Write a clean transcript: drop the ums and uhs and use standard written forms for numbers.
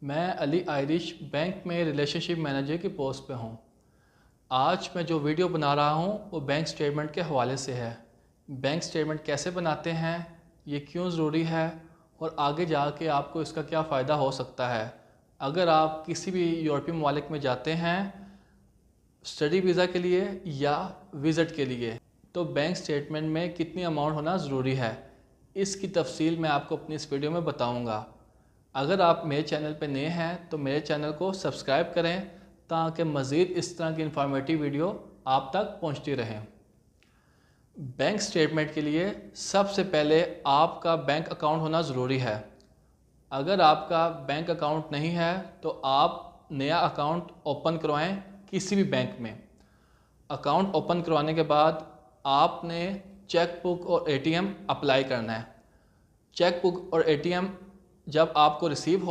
मैं Ali Irish bank में relationship manager की पोस्ट पे हूँ। आज मैं जो वीडियो बना रहा हूँ वो बैंक स्टेटमेंट के हवाले से है। बैंक स्टेटमेंट कैसे बनाते हैं, ये क्यों ज़रूरी है और आगे जाके आपको इसका क्या फ़ायदा हो सकता है अगर आप किसी भी यूरोपीय ममालिक में जाते हैं स्टडी वीज़ा के लिए या विज़िट के लिए। तो बैंक स्टेटमेंट में कितनी अमाउंट होना ज़रूरी है, इसकी तफसील मैं आपको अपनी इस वीडियो में बताऊंगा। अगर आप मेरे चैनल पर नए हैं तो मेरे चैनल को सब्सक्राइब करें ताकि मज़ीद इस तरह की इंफॉर्मेटिव वीडियो आप तक पहुंचती रहें। बैंक स्टेटमेंट के लिए सबसे पहले आपका बैंक अकाउंट होना ज़रूरी है। अगर आपका बैंक अकाउंट नहीं है तो आप नया अकाउंट ओपन करवाएं किसी भी बैंक में। अकाउंट ओपन करवाने के बाद आपने चेक बुक और एटीएम अप्लाई करना है। चेक बुक और एटीएम जब आपको रिसीव हो